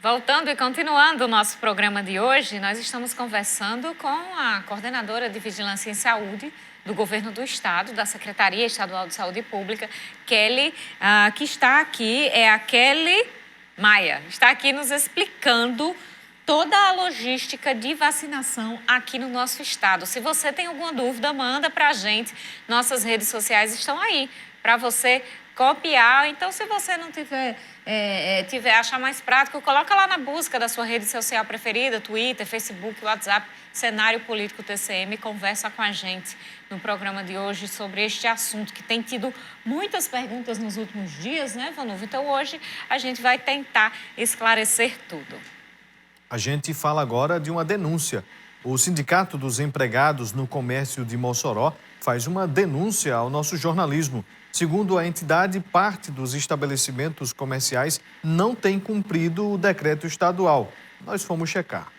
Voltando e continuando o nosso programa de hoje, nós estamos conversando com a coordenadora de Vigilância em Saúde do Governo do Estado, da Secretaria Estadual de Saúde Pública, Kelly, que está aqui, é a Kelly Maia, está aqui nos explicando toda a logística de vacinação aqui no nosso estado. Se você tem alguma dúvida, manda para a gente. Nossas redes sociais estão aí para você copiar. Então, se você não tiver achar mais prático, coloca lá na busca da sua rede social preferida, Twitter, Facebook, WhatsApp, Cenário Político TCM, conversa com a gente no programa de hoje sobre este assunto que tem tido muitas perguntas nos últimos dias, né, Vanuvo? Então, hoje a gente vai tentar esclarecer tudo. A gente fala agora de uma denúncia. O Sindicato dos Empregados no Comércio de Mossoró faz uma denúncia ao nosso jornalismo. Segundo a entidade, parte dos estabelecimentos comerciais não tem cumprido o decreto estadual. Nós fomos checar.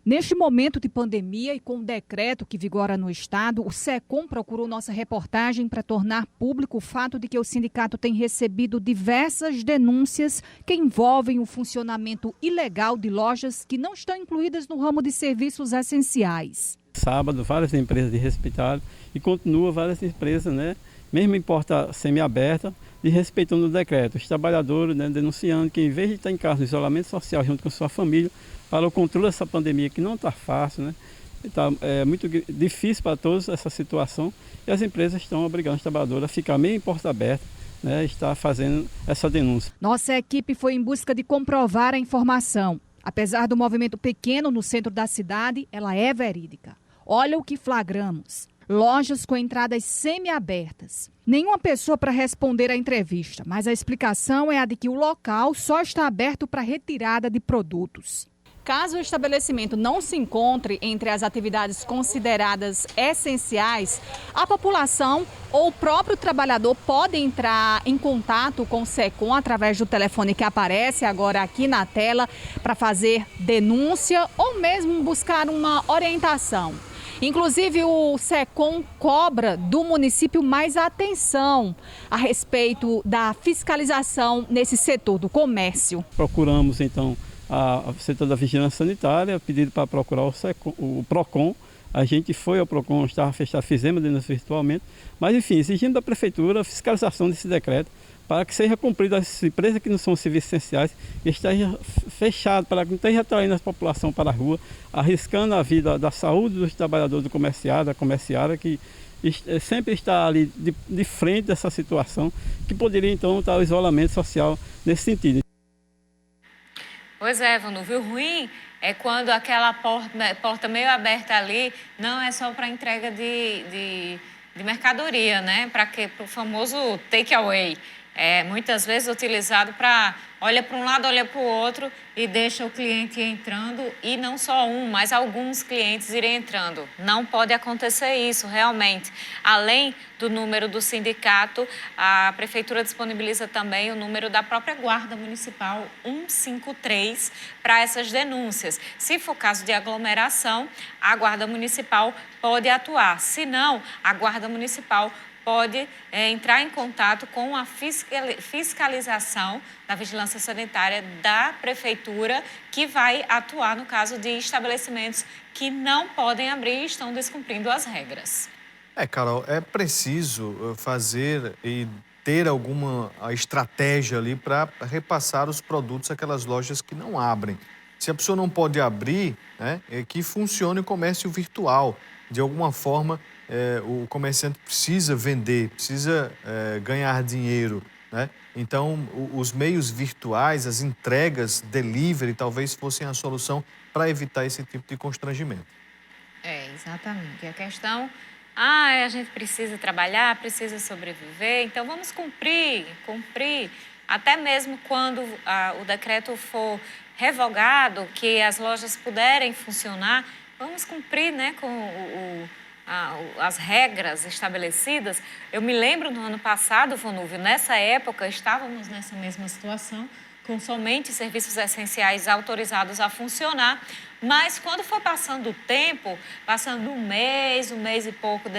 Neste momento de pandemia e com o decreto que vigora no estado, o SECOM procurou nossa reportagem para tornar público o fato de que o sindicato tem recebido diversas denúncias que envolvem o funcionamento ilegal de lojas que não estão incluídas no ramo de serviços essenciais. Sábado, várias empresas desrespeitaram e continua várias empresas, mesmo em porta semiaberta, desrespeitando o decreto. Os trabalhadores, denunciando que, em vez de estar em casa, no isolamento social junto com sua família, para o controle dessa pandemia, que não está fácil, é muito difícil para todos essa situação, e as empresas estão obrigando os trabalhadores a ficar meio em porta aberta, está fazendo essa denúncia. Nossa equipe foi em busca de comprovar a informação. Apesar do movimento pequeno no centro da cidade, ela é verídica. Olha o que flagramos. Lojas com entradas semi-abertas. Nenhuma pessoa para responder à entrevista, mas a explicação é a de que o local só está aberto para retirada de produtos. Caso o estabelecimento não se encontre entre as atividades consideradas essenciais, a população ou o próprio trabalhador pode entrar em contato com o SECOM através do telefone que aparece agora aqui na tela para fazer denúncia ou mesmo buscar uma orientação. Inclusive, o SECOM cobra do município mais atenção a respeito da fiscalização nesse setor do comércio. Procuramos, então, a setor da Vigilância Sanitária, pedido para procurar o PROCON. A gente foi ao PROCON, estava fechado, fizemos a denúncia virtualmente, mas enfim, exigimos da Prefeitura a fiscalização desse decreto para que seja cumprido as empresas que não são serviços essenciais, que esteja fechado, para que não esteja atraindo a população para a rua, arriscando a vida da saúde dos trabalhadores do comerciário, da comerciária, que sempre está ali de frente dessa situação, que poderia então estar o isolamento social nesse sentido. Pois é, Vanuvo, o ruim é quando aquela porta meio aberta ali não é só para entrega de mercadoria, para o famoso take away. É muitas vezes utilizado para olha para um lado, olha para o outro e deixa o cliente entrando, e não só um, mas alguns clientes irem entrando. Não pode acontecer isso, realmente. Além do número do sindicato, a Prefeitura disponibiliza também o número da própria Guarda Municipal 153 para essas denúncias. Se for caso de aglomeração, a Guarda Municipal pode atuar. Se não, a Guarda Municipal pode entrar em contato com a fiscalização da Vigilância Sanitária da Prefeitura, que vai atuar no caso de estabelecimentos que não podem abrir e estão descumprindo as regras. Carol, é preciso fazer e ter alguma estratégia ali para repassar os produtos àquelas lojas que não abrem. Se a pessoa não pode abrir, é que funcione o comércio virtual. De alguma forma, o comerciante precisa vender, precisa ganhar dinheiro, Então, os meios virtuais, as entregas, delivery, talvez fossem a solução para evitar esse tipo de constrangimento. Exatamente. A questão, a gente precisa trabalhar, precisa sobreviver, então vamos cumprir, até mesmo quando o decreto for revogado, que as lojas puderem funcionar, vamos cumprir, com as regras estabelecidas. Eu me lembro no ano passado, Vanuvo, nessa época estávamos nessa mesma situação, com somente serviços essenciais autorizados a funcionar, mas quando foi passando o tempo, passando um mês e pouco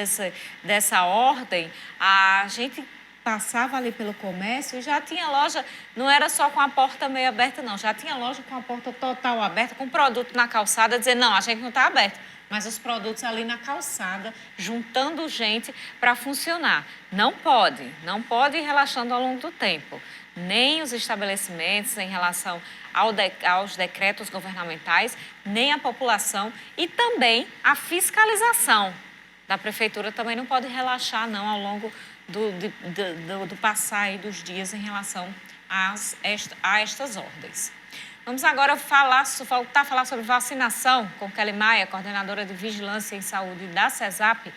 dessa ordem, a gente passava ali pelo comércio e já tinha loja, não era só com a porta meio aberta, não. Já tinha loja com a porta total aberta, com produto na calçada, dizendo, não, a gente não está aberto. Mas os produtos ali na calçada, juntando gente para funcionar. Não pode ir relaxando ao longo do tempo. Nem os estabelecimentos em relação aos decretos governamentais, nem a população e também a fiscalização da prefeitura também não pode relaxar, não, ao longo do passar aí dos dias em relação a estas ordens. Vamos agora voltar a falar sobre vacinação com Kelly Maia, coordenadora de Vigilância em Saúde da CESAP.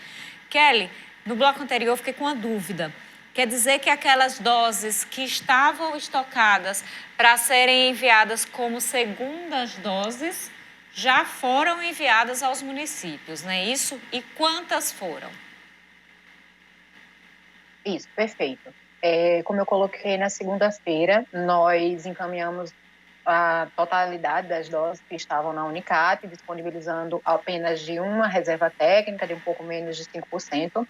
Kelly, no bloco anterior eu fiquei com uma dúvida. Quer dizer que aquelas doses que estavam estocadas para serem enviadas como segundas doses já foram enviadas aos municípios, não é isso? E quantas foram? Isso, perfeito. Como eu coloquei na segunda-feira, nós encaminhamos a totalidade das doses que estavam na Unicap, disponibilizando apenas de uma reserva técnica, de um pouco menos de 5%.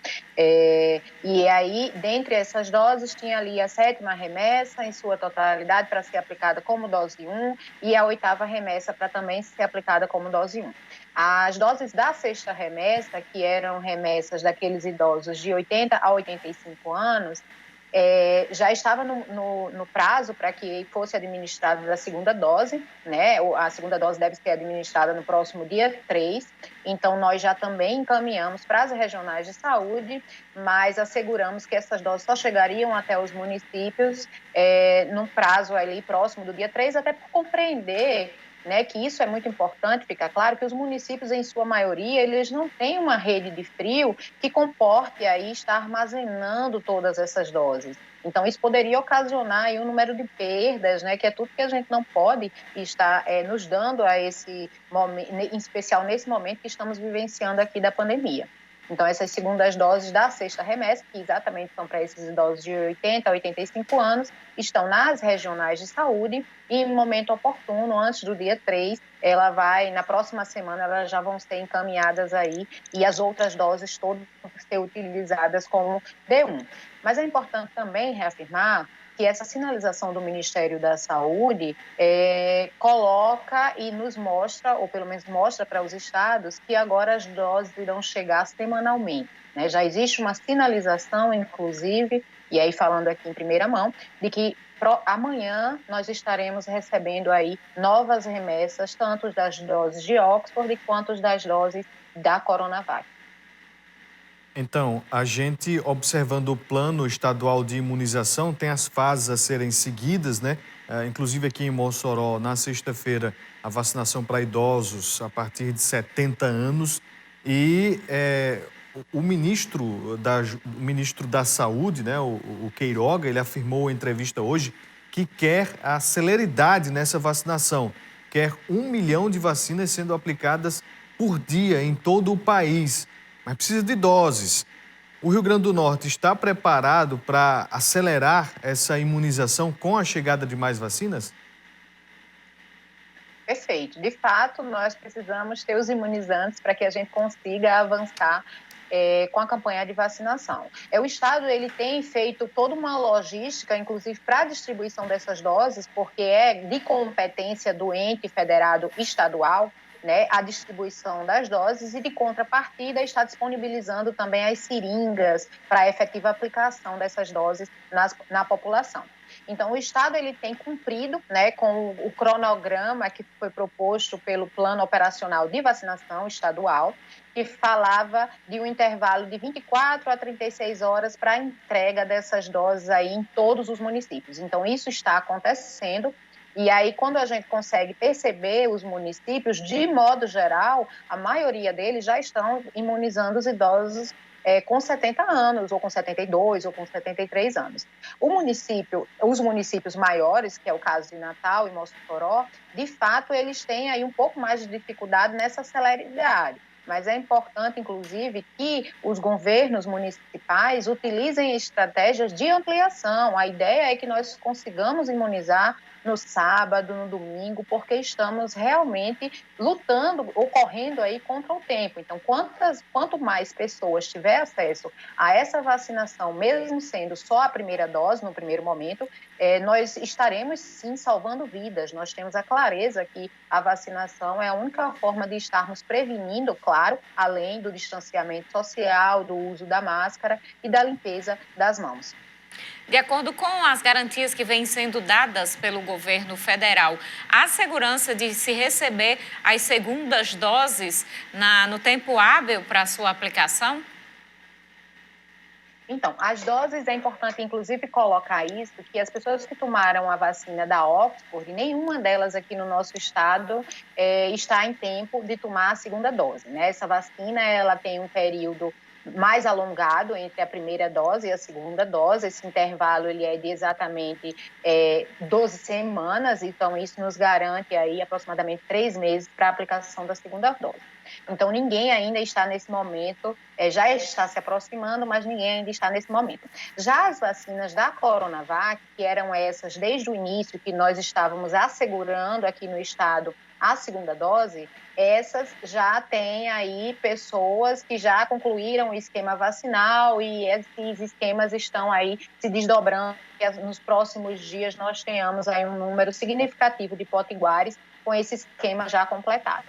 E aí, dentre essas doses, tinha ali a 7ª remessa em sua totalidade para ser aplicada como dose 1 e a 8ª remessa para também ser aplicada como dose 1. As doses da 6ª remessa, que eram remessas daqueles idosos de 80 a 85 anos, já estava no prazo para que fosse administrada a segunda dose, né? A segunda dose deve ser administrada no próximo dia 3, então nós já também encaminhamos para as regionais de saúde, mas asseguramos que essas doses só chegariam até os municípios no prazo ali próximo do dia 3, até por compreender, né, que isso é muito importante, fica claro que os municípios, em sua maioria, eles não têm uma rede de frio que comporte aí estar armazenando todas essas doses. Então, isso poderia ocasionar aí um número de perdas, né, que é tudo que a gente não pode estar nos dando a esse momento, em especial nesse momento que estamos vivenciando aqui da pandemia. Então, essas segundas doses da 6ª remessa, que exatamente são para esses idosos de 80 a 85 anos, estão nas regionais de saúde e, em momento oportuno, antes do dia 3, na próxima semana, elas já vão ser encaminhadas aí e as outras doses todas vão ser utilizadas como D1. Mas é importante também reafirmar que essa sinalização do Ministério da Saúde coloca e nos mostra, ou pelo menos mostra para os estados, que agora as doses irão chegar semanalmente, né? Já existe uma sinalização, inclusive, e aí falando aqui em primeira mão, de que amanhã nós estaremos recebendo aí novas remessas, tanto das doses de Oxford quanto das doses da Coronavac. Então, a gente, observando o plano estadual de imunização, tem as fases a serem seguidas, né? Inclusive aqui em Mossoró, na sexta-feira, a vacinação para idosos a partir de 70 anos. E o ministro da Saúde, né, o Queiroga, ele afirmou em entrevista hoje que quer a celeridade nessa vacinação. Quer 1 milhão de vacinas sendo aplicadas por dia em todo o país. Mas precisa de doses. O Rio Grande do Norte está preparado para acelerar essa imunização com a chegada de mais vacinas? Perfeito. De fato, nós precisamos ter os imunizantes para que a gente consiga avançar com a campanha de vacinação. O Estado ele tem feito toda uma logística, inclusive para a distribuição dessas doses, porque é de competência do ente federado estadual, né, a distribuição das doses, e de contrapartida está disponibilizando também as seringas para a efetiva aplicação dessas doses na população. Então, o Estado ele tem cumprido, né, com o cronograma que foi proposto pelo Plano Operacional de Vacinação Estadual, que falava de um intervalo de 24 a 36 horas para a entrega dessas doses aí em todos os municípios. Então, isso está acontecendo. E aí, quando a gente consegue perceber os municípios, de modo geral, a maioria deles já estão imunizando os idosos com 70 anos, ou com 72, ou com 73 anos. Os municípios maiores, que é o caso de Natal e Mossoró, de fato, eles têm aí um pouco mais de dificuldade nessa celeridade. Mas é importante, inclusive, que os governos municipais utilizem estratégias de ampliação. A ideia é que nós consigamos imunizar no sábado, no domingo, porque estamos realmente lutando ou correndo aí contra o tempo. Então, quanto mais pessoas tiver acesso a essa vacinação, mesmo sendo só a primeira dose, no primeiro momento, nós estaremos sim salvando vidas. Nós temos a clareza que a vacinação é a única forma de estarmos prevenindo, claro, além do distanciamento social, do uso da máscara e da limpeza das mãos. De acordo com as garantias que vêm sendo dadas pelo governo federal, há segurança de se receber as segundas doses no tempo hábil para a sua aplicação? Então, as doses, é importante inclusive colocar isso, que as pessoas que tomaram a vacina da Oxford, nenhuma delas aqui no nosso estado está em tempo de tomar a segunda dose, né? Essa vacina, ela tem um período mais alongado entre a primeira dose e a segunda dose. Esse intervalo ele é de exatamente 12 semanas, então isso nos garante aí aproximadamente 3 meses para a aplicação da segunda dose. Então, ninguém ainda está nesse momento, já está se aproximando, mas ninguém ainda está nesse momento. Já as vacinas da Coronavac, que eram essas desde o início, que nós estávamos assegurando aqui no estado a segunda dose, essas já têm aí pessoas que já concluíram o esquema vacinal e esses esquemas estão aí se desdobrando. Nos próximos dias nós tenhamos aí um número significativo de potiguares com esse esquema já completado.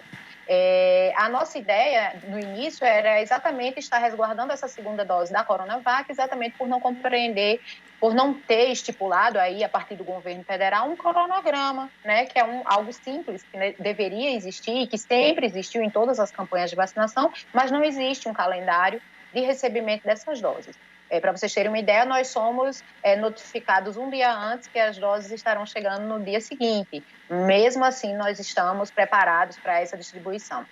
A nossa ideia, no início, era exatamente estar resguardando essa segunda dose da Coronavac, exatamente por não compreender, por não ter estipulado aí, a partir do governo federal, um cronograma, né, que é algo simples, que deveria existir e que sempre existiu em todas as campanhas de vacinação, mas não existe um calendário de recebimento dessas doses. Para vocês terem uma ideia, nós somos notificados um dia antes que as doses estarão chegando no dia seguinte. Mesmo assim, nós estamos preparados para essa distribuição.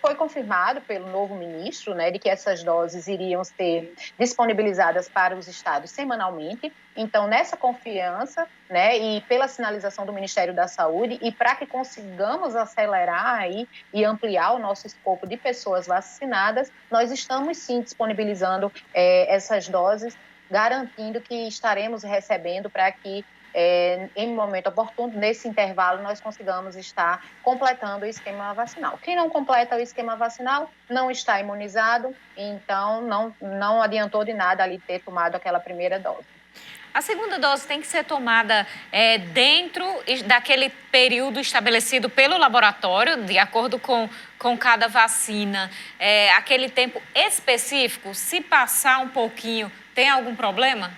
Foi confirmado pelo novo ministro, né, de que essas doses iriam ser disponibilizadas para os estados semanalmente. Então, nessa confiança, né, e pela sinalização do Ministério da Saúde, e para que consigamos acelerar aí e ampliar o nosso escopo de pessoas vacinadas, nós estamos sim disponibilizando essas doses, garantindo que estaremos recebendo para que em momento oportuno, nesse intervalo, nós consigamos estar completando o esquema vacinal. Quem não completa o esquema vacinal não está imunizado, então não adiantou de nada ali ter tomado aquela primeira dose. A segunda dose tem que ser tomada dentro daquele período estabelecido pelo laboratório, de acordo com cada vacina, aquele tempo específico. Se passar um pouquinho, tem algum problema?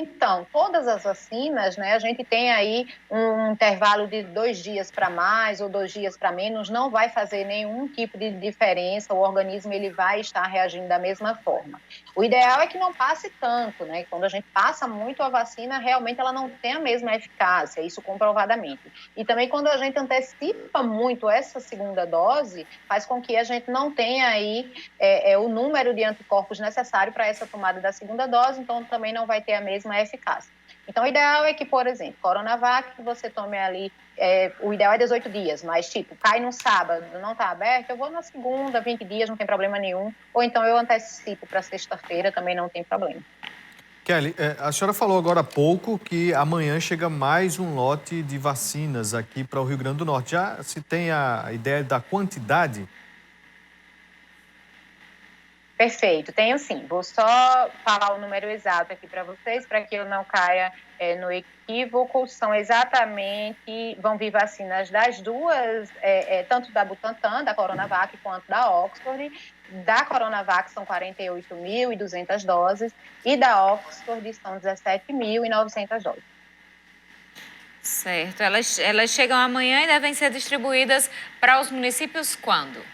Então, todas as vacinas, né, a gente tem aí um intervalo de 2 dias para mais ou 2 dias para menos, não vai fazer nenhum tipo de diferença, o organismo ele vai estar reagindo da mesma forma. O ideal é que não passe tanto, né? Quando a gente passa muito a vacina, realmente ela não tem a mesma eficácia, isso comprovadamente. E também quando a gente antecipa muito essa segunda dose, faz com que a gente não tenha aí o número de anticorpos necessário para essa tomada da segunda dose, então também não vai ter a mesma eficácia. Então, o ideal é que, por exemplo, Coronavac, você tome ali, o ideal é 18 dias, mas tipo, cai no sábado, não está aberto, eu vou na segunda, 20 dias, não tem problema nenhum, ou então eu antecipo para sexta-feira, também não tem problema. Kelly, a senhora falou agora há pouco que amanhã chega mais um lote de vacinas aqui para o Rio Grande do Norte. Já se tem a ideia da quantidade? Perfeito, tenho sim. Vou só falar o número exato aqui para vocês, para que eu não caia no equívoco. São exatamente, vão vir vacinas das duas, tanto da Butantan, da Coronavac, quanto da Oxford. Da Coronavac são 48.200 doses e da Oxford são 17.900 doses. Certo. Elas chegam amanhã e devem ser distribuídas para os municípios quando?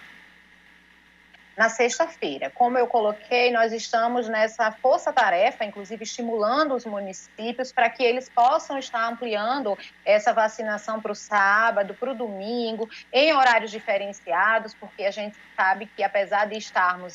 Na sexta-feira. Como eu coloquei, nós estamos nessa força-tarefa, inclusive estimulando os municípios para que eles possam estar ampliando essa vacinação para o sábado, para o domingo, em horários diferenciados, porque a gente sabe que, apesar de estarmos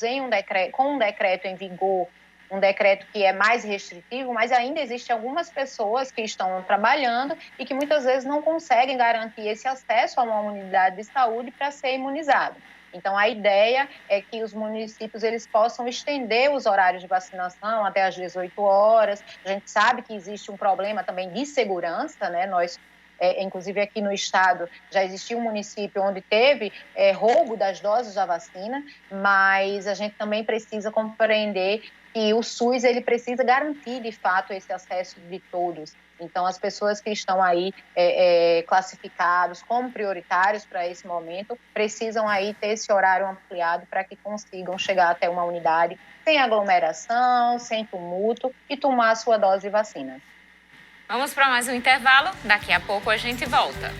com um decreto em vigor, um decreto que é mais restritivo, mas ainda existem algumas pessoas que estão trabalhando e que muitas vezes não conseguem garantir esse acesso a uma unidade de saúde para ser imunizado. Então, a ideia é que os municípios eles possam estender os horários de vacinação até às 18 horas. A gente sabe que existe um problema também de segurança, né? Inclusive aqui no estado, já existiu um município onde teve roubo das doses da vacina, mas a gente também precisa compreender que o SUS ele precisa garantir, de fato, esse acesso de todos. Então, as pessoas que estão aí classificados como prioritários para esse momento, precisam aí ter esse horário ampliado para que consigam chegar até uma unidade sem aglomeração, sem tumulto e tomar a sua dose de vacina. Vamos para mais um intervalo, daqui a pouco a gente volta.